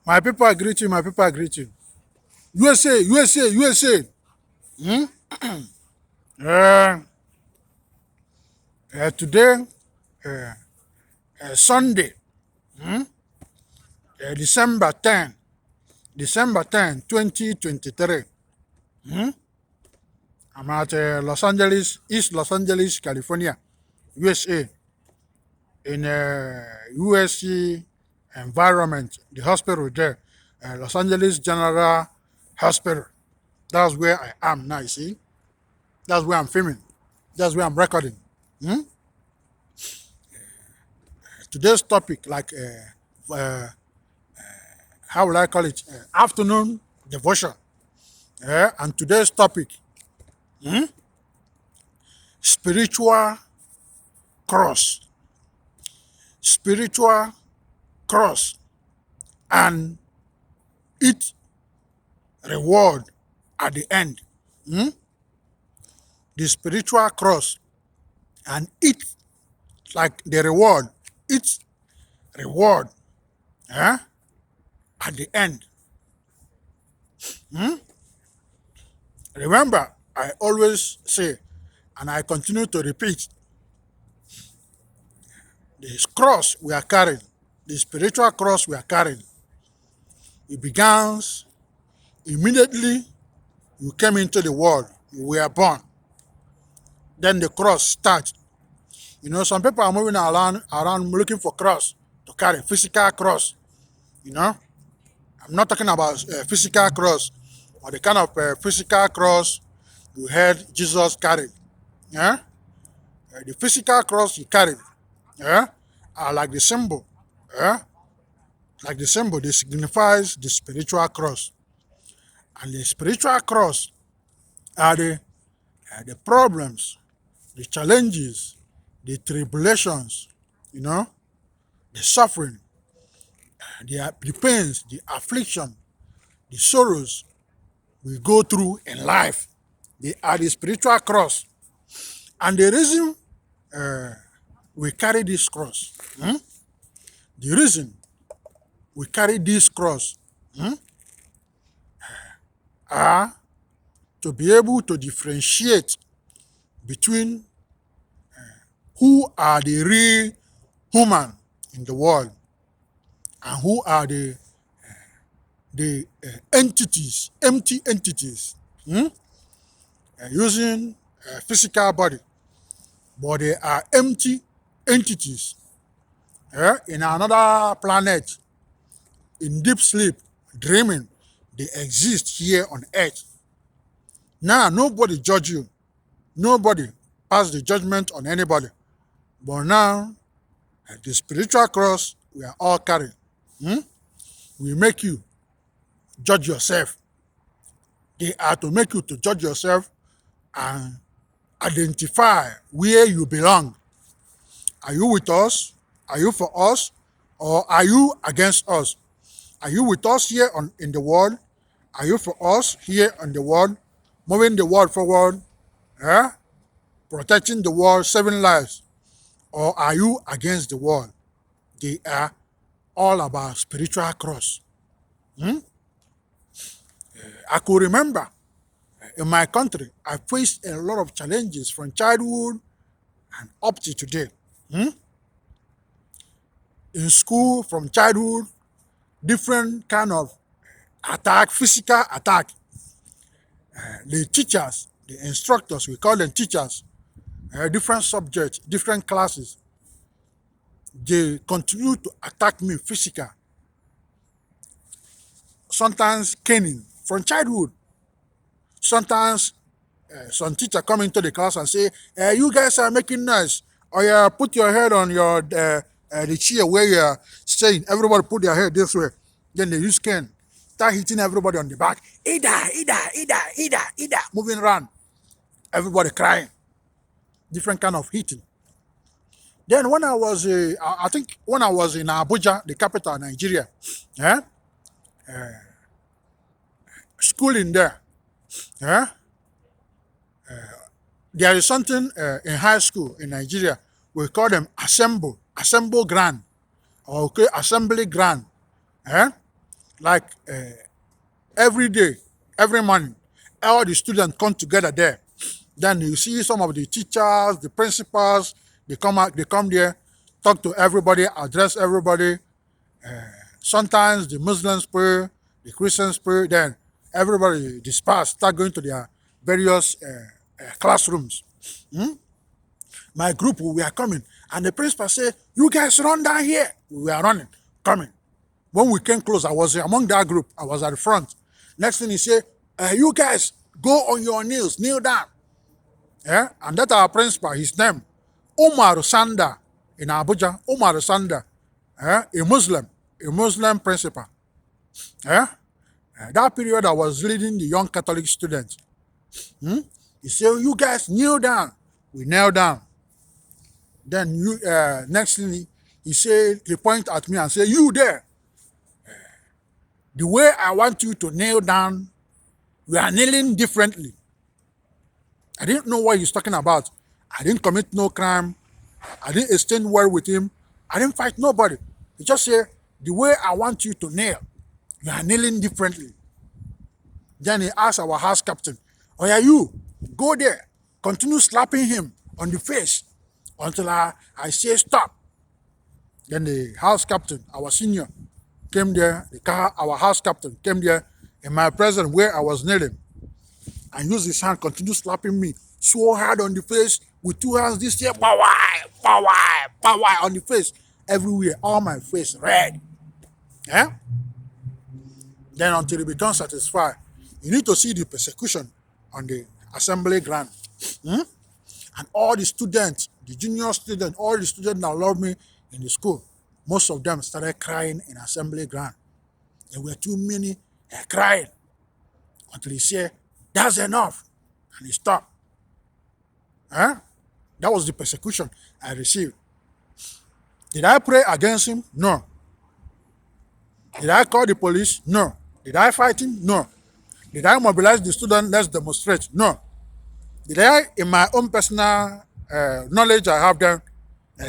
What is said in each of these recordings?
My people, I greet you. My people, I greet you. USA, USA, USA. Hmm? Uh, Today, uh, Sunday, December 10, December 10, 2023. I'm at Los Angeles, East Los Angeles, California, USA, in USC environment, the hospital there, Los Angeles General Hospital. That's where I am now, you see. That's where I'm filming. That's where I'm recording. Today's topic, how will I call it? Afternoon devotion. And today's topic, spiritual cross. Spiritual cross and its reward at the end. The spiritual cross and its, like the reward, its reward at the end. Remember, I always say, and I continue to repeat, the cross we are carrying, the spiritual cross we are carrying, it begins immediately you came into the world, you were born. Then the cross starts. You know, some people are moving around looking for cross to carry, physical cross. You know, I'm not talking about physical cross, or the kind of physical cross you heard Jesus carried. Yeah, the physical cross he carried, yeah, are like the symbol. Yeah, like the symbol, they signifies the spiritual cross, and the spiritual cross are the problems, the challenges, the tribulations, you know, the suffering, the pains, the affliction, the sorrows we go through in life. They are the spiritual cross. And the reason we carry this cross, the reason we carry this cross are to be able to differentiate between who are the real human in the world and who are the entities, empty entities, using physical body, but they are empty entities in another planet, in deep sleep, dreaming. They exist here on earth. Now, nobody judge you. Nobody pass the judgment on anybody. But now, the spiritual cross we are all carrying, will make you judge yourself. They are to make you to judge yourself and identify where you belong. Are you with us? Are you for us? Or are you against us? Are you with us here in the world? Are you for us here in the world? Moving the world forward? Protecting the world, saving lives? Or are you against the world? They are all about spiritual cross. I could remember in my country, I faced a lot of challenges from childhood and up to today. In school, from childhood, different kind of attack, physical attack. The teachers, the instructors, we call them teachers, different subjects, different classes, they continue to attack me physically. Sometimes caning from childhood. Sometimes some teacher come into the class and say, you guys are making noise. Or yeah, put your head on the chair where you're staying. Everybody put their head this way. Then they use cane. Start hitting everybody on the back. Ida, Ida, Ida, Ida, Ida. Moving around. Everybody crying. Different kind of hitting. Then when I think when I was in Abuja, the capital of Nigeria, yeah, schooling there, yeah, there is something in high school in Nigeria, we call them assemble ground, or okay, assembly ground. Eh? like every day, every morning, all the students come together there. Then you see some of the teachers, the principals, they come out, they come there, talk to everybody, address everybody. Sometimes the Muslims pray, the Christians pray, then everybody disperse, start going to their various classrooms. My group, we are coming, and the principal said, "You guys run down here." We are running, coming. When we came close, I was among that group. I was at the front. Next thing he said, "You guys go on your knees, kneel down." Yeah, and that's our principal. His name, Umar Sanda in Abuja. Umar Sanda, a Muslim principal. Yeah, that period I was leading the young Catholic students. He said, "You guys kneel down." We kneel down. Then next thing he said, he pointed at me and said, "You there, the way I want you to kneel down, we are kneeling differently." I didn't know what he's talking about. I didn't commit no crime. I didn't exchange word with him. I didn't fight nobody. He just said, "The way I want you to kneel, you are kneeling differently." Then he asked our house captain, "Oh yeah, you go there, continue slapping him on the face until I say stop." Then the house captain, our senior, came there. Our house captain came there in my presence where I was kneeling, and used his hand, continue slapping me so hard on the face with two hands. This year, power on the face, everywhere, all my face red. Yeah. Then until he becomes satisfied, you need to see the persecution on the assembly ground. And all the students, the junior students, all the students that love me in the school, most of them started crying in assembly ground. There were too many crying until he said, "That's enough," and he stopped. That was the persecution I received. Did I pray against him? No. Did I call the police? No. Did I fight him? No. Did I mobilize the students? Let's demonstrate? No. Did I, in my own personal knowledge I have done,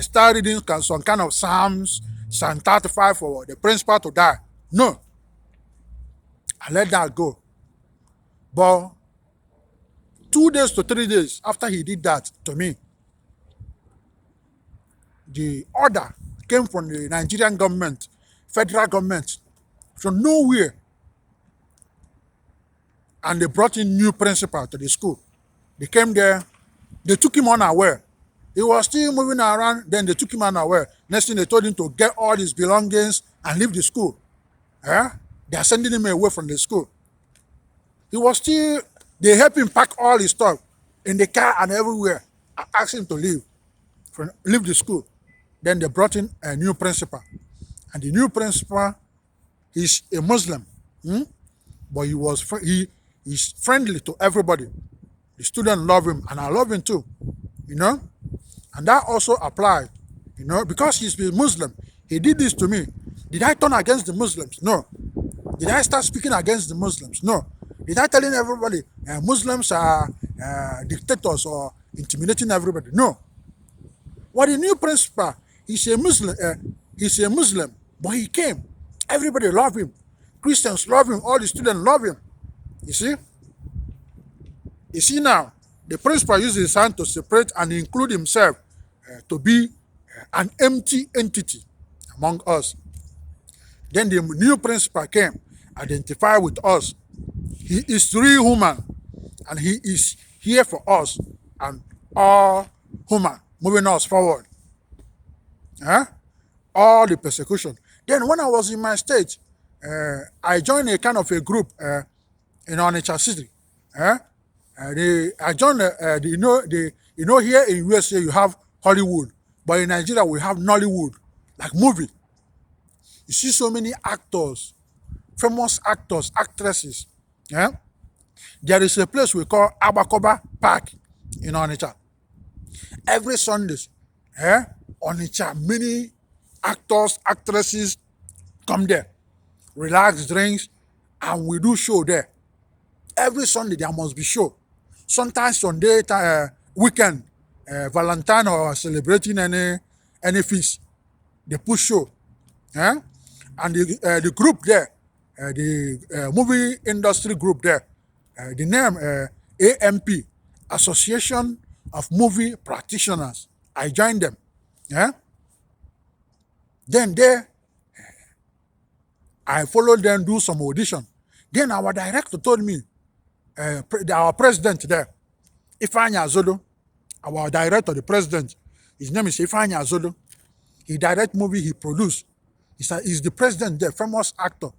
start reading some kind of Psalms, Psalm 35 for the principal to die? No. I let that go. But 2 days to 3 days after he did that to me, the order came from the Nigerian government, federal government, from nowhere. And they brought in new principal to the school. They came there, they took him unaware. He was still moving around, then they took him unaware. Next thing they told him to get all his belongings and leave the school. They are sending him away from the school. He was still, they helped him pack all his stuff in the car and everywhere. I asked him to leave the school. Then they brought in a new principal. And the new principal, he's a Muslim. But he's friendly to everybody. The students love him, and I love him too. And that also applied, because he's a Muslim. He did this to me. Did I turn against the Muslims? No. Did I start speaking against the Muslims? No. Did I telling everybody Muslims are dictators or intimidating everybody? No. What the new principal, he's a Muslim, but he came. Everybody love him. Christians love him. All the students love him. You see? You see now, the principal uses his hand to separate and include himself to be an empty entity among us. Then the new principal came, identified with us. He is real human, and he is here for us and all human, moving us forward. All the persecution. Then when I was in my state, I joined a kind of a group in Onitsha City. I joined, here in USA you have Hollywood, but in Nigeria we have Nollywood, like movie. You see so many actors, famous actors, actresses. There is a place we call Abakoba Park in Onitsha. Every Sunday, Onitsha, many actors, actresses come there, relax, drinks, and we do show there. Every Sunday there must be show. Sometimes on weekend, Valentine or celebrating any feast, they put show. And the group there, the movie industry group there. The name AMP, Association of Movie Practitioners. I joined them. Yeah. Then there, I followed them do some audition. Then our director told me, our president there, Ifeanyi Azodo, our director, the president, his name is Ifeanyi Azodo. He direct movie, he produce. He's the president there, famous actor,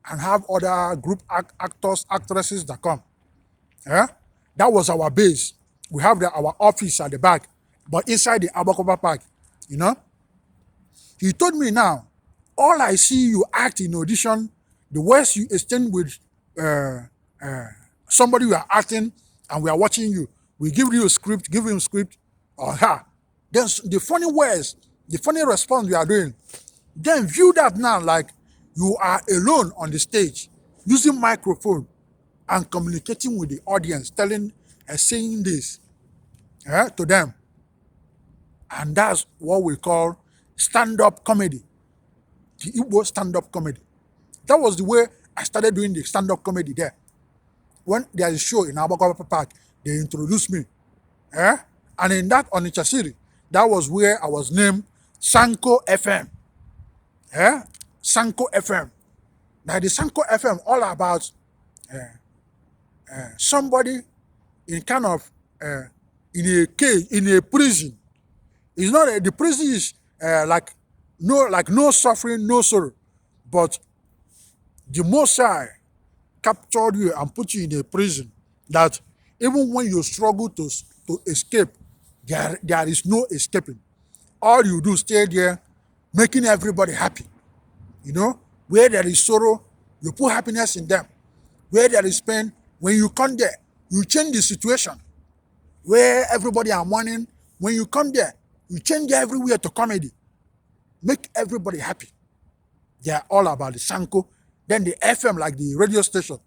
and have other group actors, actresses that come. Yeah? That was our base. We have our office at the back, but inside the Abakoba Park, you know. He told me now, all I see you act in audition, the worst you exchange with somebody you are acting and we are watching you. We give you a script, give him script or her. Then the funny words, the funny response we are doing, then view that now like you are alone on the stage using microphone and communicating with the audience, telling and saying this to them. And that's what we call stand-up comedy. The Igbo stand-up comedy. That was the way I started doing the stand-up comedy there. When there is a show in Abakoba Park, they introduced me. And in that Onitsha City, that was where I was named Sanko FM. Sanko FM. Now the Sanko FM all about somebody in kind of in a cage, in a prison. It's not the prison is like no suffering, no sorrow, but the Most High captured you and put you in a prison that even when you struggle to escape, there is no escaping. All you do stay there, making everybody happy. You know, where there is sorrow, you put happiness in them. Where there is pain, when you come there, you change the situation. Where everybody are mourning, when you come there, you change everywhere to comedy. Make everybody happy. They are all about the Sanko. Then the FM, like the radio station,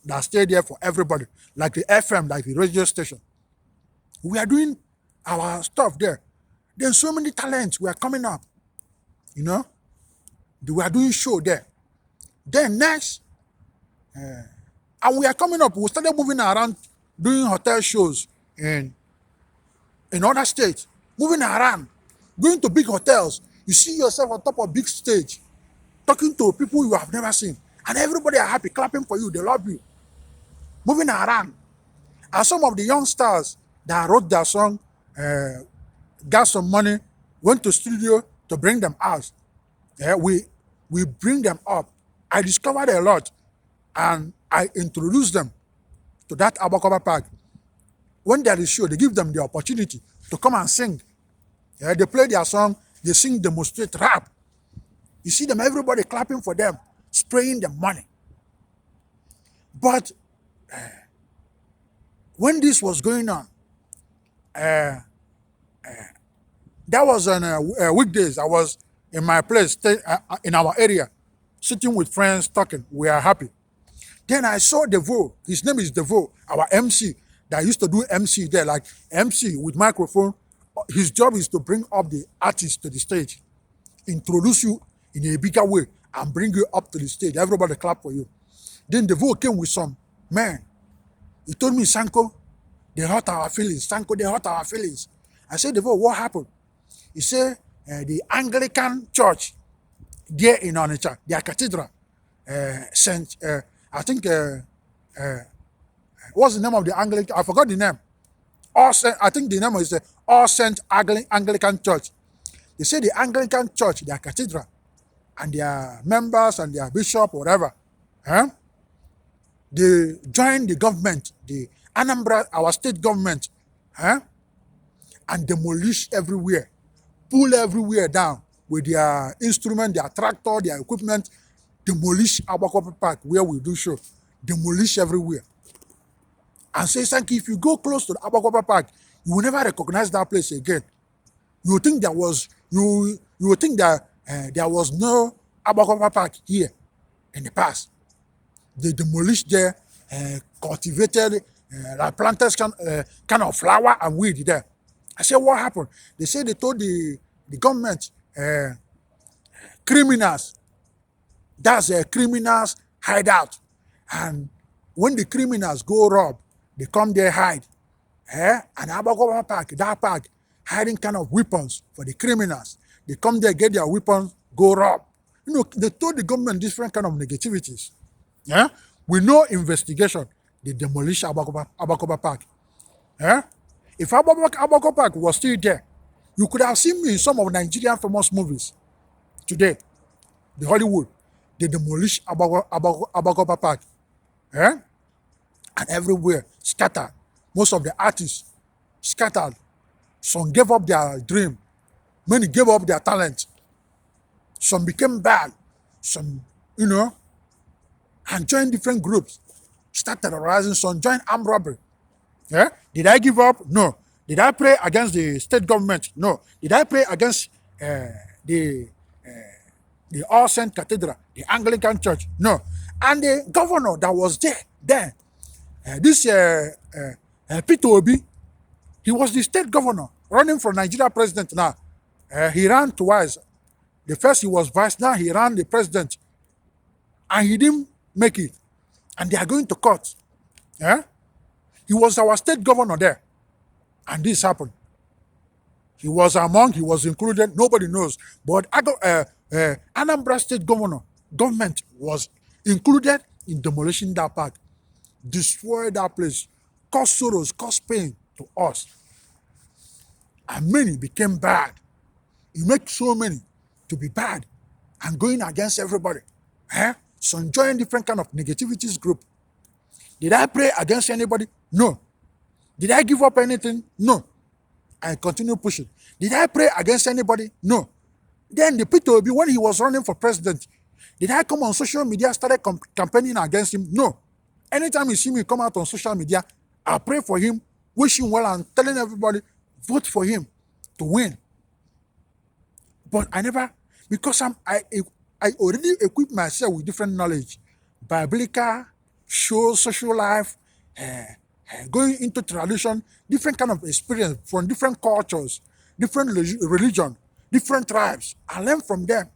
that stay there for everybody. Like the FM, like the radio station. We are doing our stuff there. Then so many talents were coming up. You know, we are doing show there. Then next, and we are coming up. We started moving around, doing hotel shows in other states. Moving around, going to big hotels. You see yourself on top of big stage, talking to people you have never seen. And everybody are happy, clapping for you. They love you. Moving around. And some of the young stars that wrote their song, got some money, went to studio to bring them out. We bring them up. I discovered a lot. And I introduced them to that Abakoba Park. When there is show, they give them the opportunity to come and sing. They play their song, they sing, demonstrate, rap. You see them, everybody clapping for them, spraying them money. But when this was going on, that was on weekdays. I was in my place, in our area, sitting with friends, talking. We are happy. Then I saw Devo. His name is Devo, our MC, that used to do MC there, like MC with microphone. His job is to bring up the artist to the stage, introduce you in a bigger way, and bring you up to the stage. Everybody clap for you. Then Devo came with some man. He told me, Sanko, they hurt our feelings. Sanko, they hurt our feelings. I said, Devo, what happened? He said, the Anglican church there in Onitsha, their cathedral, Saint, I think, what's the name of the Anglican? I forgot the name. I think the name is the All Saint Anglican Church. They say the Anglican Church, their cathedral, and their members and their bishop, whatever, they joined the government, the Anambra, our state government, and demolish everywhere, pull everywhere down with their instrument, their tractor, their equipment, demolish Abakoba Park where we do show, demolish everywhere. And say, Sanko, if you go close to the Abakoba Park, you will never recognize that place again. You think there was you will think that there was no Abakoba Park here in the past. They demolished there, cultivated, like planted kind of flower and weed there. I said, what happened? They said they told the government criminals. That's criminals hide out. And when the criminals go rob, they come there hide. And Abakoba Park, that park, hiding kind of weapons for the criminals. They come there, get their weapons, go rob. They told the government different kind of negativities. Yeah? With no investigation, they demolish Abakoba Park. Yeah? If Abakoba Park was still there, you could have seen me in some of Nigerian famous movies today, the Hollywood. They demolish Abakoba Park. Yeah? And everywhere, scattered. Most of the artists scattered. Some gave up their dream. Many gave up their talent. Some became bad. Some, and joined different groups. Started terrorizing. Some joined armed robbery. Yeah? Did I give up? No. Did I pray against the state government? No. Did I pray against the All Saint Cathedral, the Anglican Church? No. And the governor that was there then, this Peter Obi, he was the state governor running for Nigeria president now. He ran twice. The first he was vice, now he ran the president. And he didn't make it. And they are going to court. Yeah? He was our state governor there. And this happened. He was included, nobody knows. But Anambra state government was included in demolishing that park. Destroy that place, cause sorrows, cause pain to us. And many became bad. You make so many to be bad and going against everybody. Some join different kind of negativities group. Did I pray against anybody? No. Did I give up anything? No. I continue pushing. Did I pray against anybody? No. Then the Peter Obi, when he was running for president, did I come on social media, started campaigning against him? No. Anytime you see me come out on social media, I pray for him, wish him well, and telling everybody, vote for him to win. But I never, because I already equipped myself with different knowledge, biblical, social life, going into tradition, different kind of experience from different cultures, different religion, different tribes. I learn from them.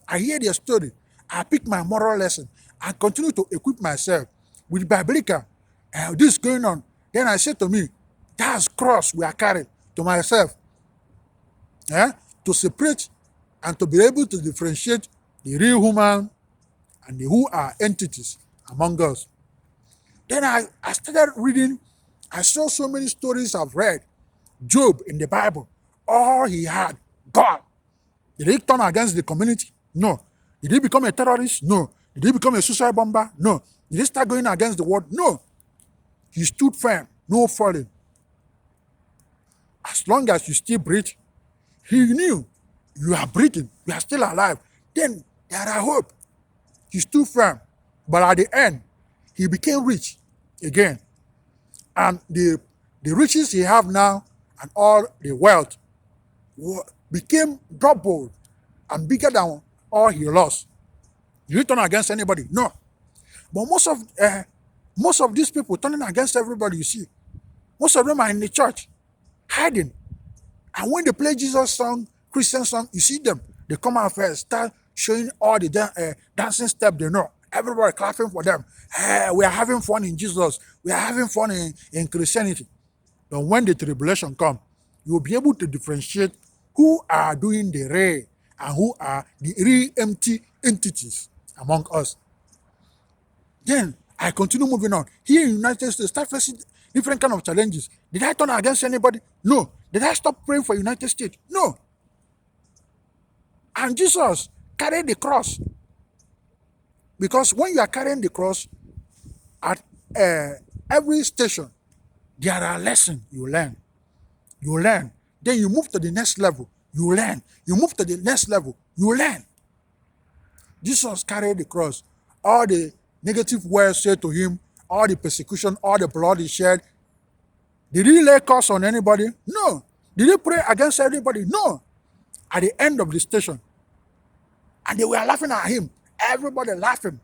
I hear their story. I pick my moral lesson. I continue to equip myself with biblical. This is going on. Then I said to me, that's cross we are carrying to myself. To separate and to be able to differentiate the real human and the who are entities among us. Then I started reading. I saw so many stories I've read. Job in the Bible, all he had, God. Did he turn against the community? No. Did he become a terrorist? No. Did he become a suicide bomber? No. Did he start going against the world? No. He stood firm, no falling. As long as you still breathe, he knew you are breathing, you are still alive. Then there are hope. He stood firm. But at the end, he became rich again. And the riches he have now and all the wealth became double and bigger than all he lost. Did he turn against anybody? No. But most of these people turning against everybody, you see, most of them are in the church, hiding. And when they play Jesus song, Christian song, you see them. They come out first, start showing all the dancing steps they know. Everybody clapping for them. We are having fun in Jesus. We are having fun in Christianity. But when the tribulation comes, you will be able to differentiate who are doing the real and who are the real empty entities among us. Then I continue moving on. Here in the United States, start facing different kind of challenges. Did I turn against anybody? No. Did I stop praying for United States? No. And Jesus carried the cross. Because when you are carrying the cross, at every station, there are lessons you learn. You learn. Then you move to the next level. You learn. You move to the next level. You learn. Jesus carried the cross. All the negative words said to him, all the persecution, all the blood he shed. Did he lay curse on anybody? No. Did he pray against anybody? No. At the end of the station, and they were laughing at him. Everybody laughing.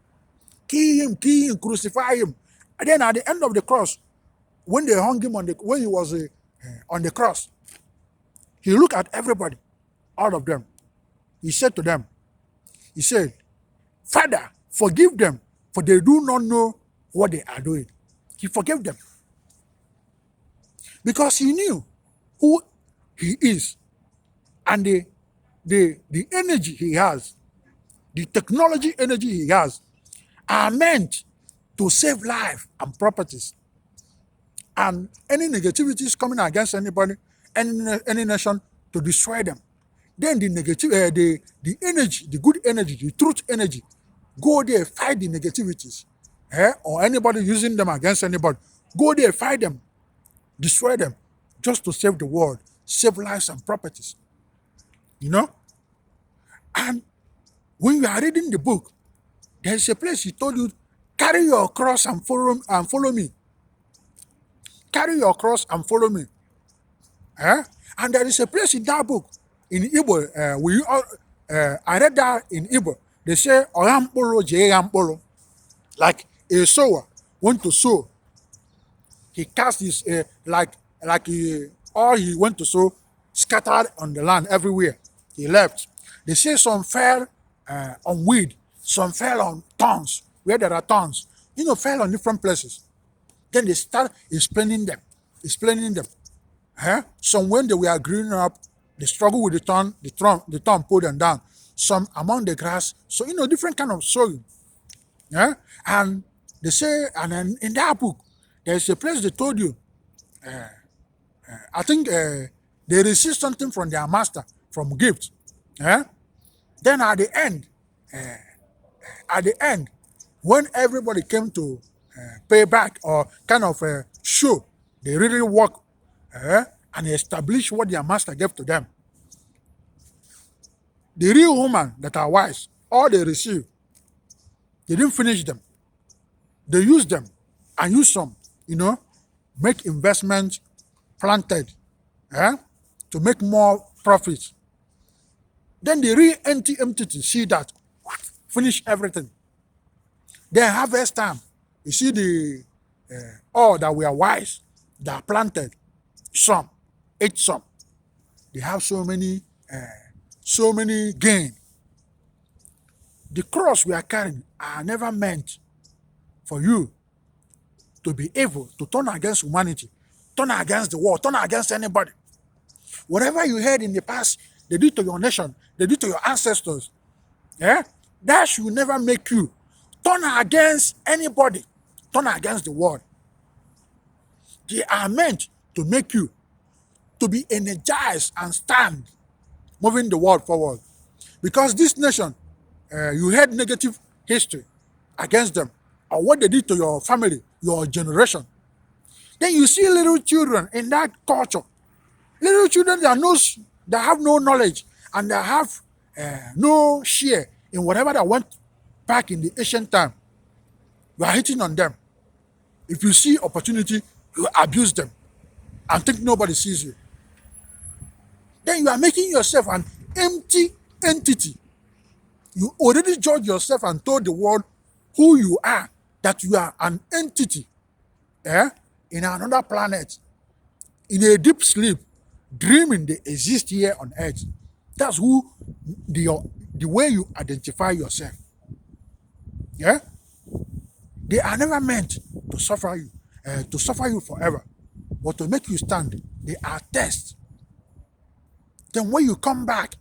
Kill him, crucify him. And then at the end of the cross, when they hung him when he was on the cross, he looked at everybody, all of them. He said to them, he said, Father, forgive them, for they do not know what they are doing. He forgave them because he knew who he is and the energy he has, the technology energy he has, are meant to save life and properties. And any negativity is coming against anybody, any nation, to destroy them. Then the negative, the energy, the good energy, the truth energy, go there, fight the negativities, or anybody using them against anybody. Go there, fight them, destroy them, just to save the world, save lives and properties. You know? And when you are reading the book, there's a place he told you, carry your cross and follow me. Carry your cross and follow me. And there is a place in that book, in Igbo, I read that in Igbo. They say, Oyampolo, Jeyampolo. Like a sower went to sow. He cast his, all he went to sow, scattered on the land everywhere. He left. They say some fell on weed, some fell on thorns, where there are thorns. Fell on different places. Then they start explaining them. Some when they were growing up, they struggle with the thorn pulled them down. Some among the grass. So, different kind of sowing. And they say, and then in that book, there's a place they told you, I think they received something from their master, from gift. Then at the end, when everybody came to pay back or kind of show, they really work and establish what their master gave to them. The real woman that are wise, all they receive, they didn't finish them. They use them and use some, make investments, planted, to make more profits. Then the real entity see that, finish everything. Then harvest time, you see the all that we are wise, that are planted, some, ate some. They have so many gain. The cross we are carrying are never meant for you to be able to turn against humanity, turn against the world, turn against anybody. Whatever you heard in the past, they did to your nation, they did to your ancestors, that should never make you turn against anybody, turn against the world. They are meant to make you to be energized and stand, moving the world forward. Because this nation, you heard negative history against them, or what they did to your family, your generation. Then you see little children in that culture, little children that have no knowledge and that have no share in whatever that went back in the ancient time. You are hitting on them. If you see opportunity, you abuse them and think nobody sees you. Then you are making yourself an empty entity. You already judged yourself and told the world who you are, that you are an entity in another planet, in a deep sleep, dreaming they exist here on earth. That's who the way you identify yourself. They are never meant to suffer you forever, but to make you stand. They are tests. Then when you come back,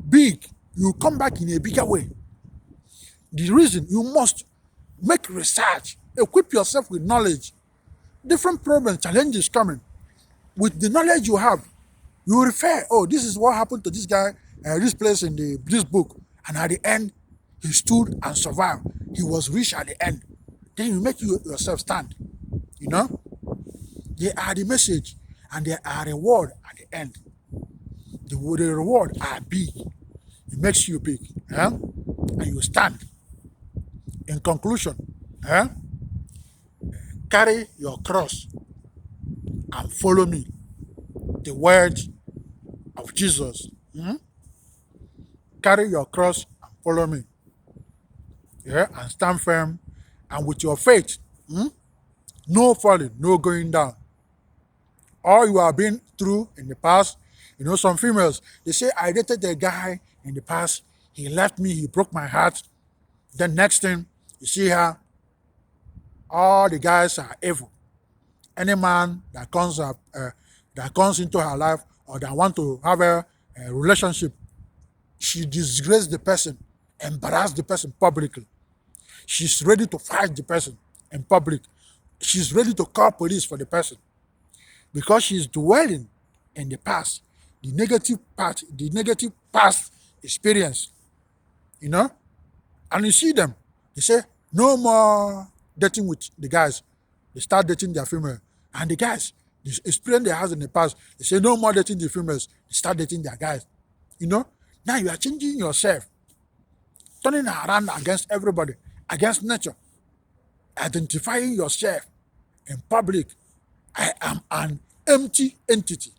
big. You come back in a bigger way. The reason you must make research, equip yourself with knowledge. Different problems, challenges coming. With the knowledge you have, you refer, this is what happened to this guy, this place in this book. And at the end, he stood and survived. He was rich at the end. Then you make yourself stand. They are the message and they are reward at the end. The reward are big. It makes you big. And you stand. In conclusion, carry your cross and follow me. The word of Jesus. Carry your cross and follow me. And stand firm. And with your faith, no falling, no going down. All you have been through in the past, some females, they say, I dated a guy in the past, He left me, he broke my heart. Then next thing, you see her, all the guys are evil. Any man that comes into her life or that want to have a relationship, she disgrace the person, embarrass the person publicly. She's ready to fight the person in public. She's ready to call police for the person because she's dwelling in the past, the negative past experience, you know. And you see them, they say, no more dating with the guys. They start dating their female. And the guys, the experience they had in the past, they say, no more dating the females. They start dating their guys. You know, now you are changing yourself, turning around against everybody, against nature, identifying yourself in public. I am an empty entity.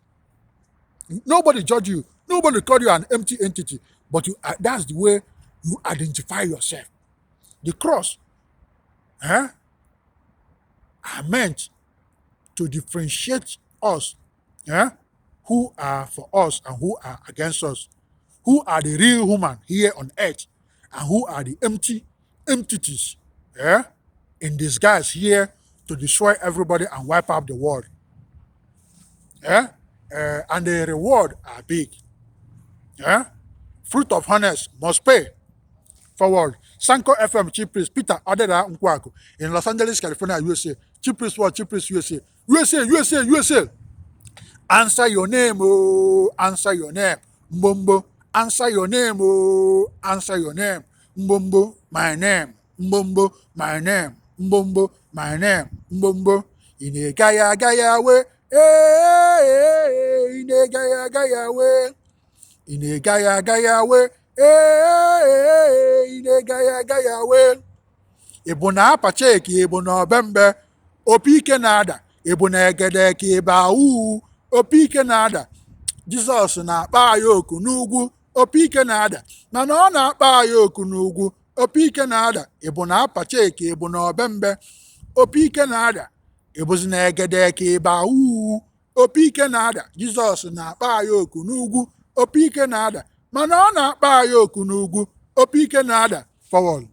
Nobody judge you. Nobody call you an empty entity. But that's the way you identify yourself. The cross are meant to differentiate us, who are for us and who are against us, who are the real human here on earth and who are the empty entities in disguise here to destroy everybody and wipe out the world. And the reward are big. Fruit of honest must pay. Forward. Sanko FM Chief Priest Peter Odira Nkwuaku in Los Angeles, California, USA. Chief Priest World, Chief Priest USA. USA. Answer your name, oh, answer your name. Mbombo. Answer your name, oh, answer your name. Mbombo, my name. Mbombo, my name. Mbombo, my name. Mbombo. Ine gaya we. Ine gaya we. Ine gaya we. Ine gaya we. Ibu na apacheki, ibu na obembe. Opike nada. Ibu na egedeki iba opike nada. Jizọs na-akpa anyị oku n'ugwu, opike na-ada. Mana ọ na-akpa anyị oku n'ugwu, opike na-ada. Ịbụ na apacheki, ịbụ na obembe, opike na-ada. Ịbụzi na egedeke ịba opike na-ada. Jizọs na-akpa anyị oku n'ugwu, opike na-ada. Mana ọ na-akpa anyị oku n'ugwu, opike na-ada. Forward.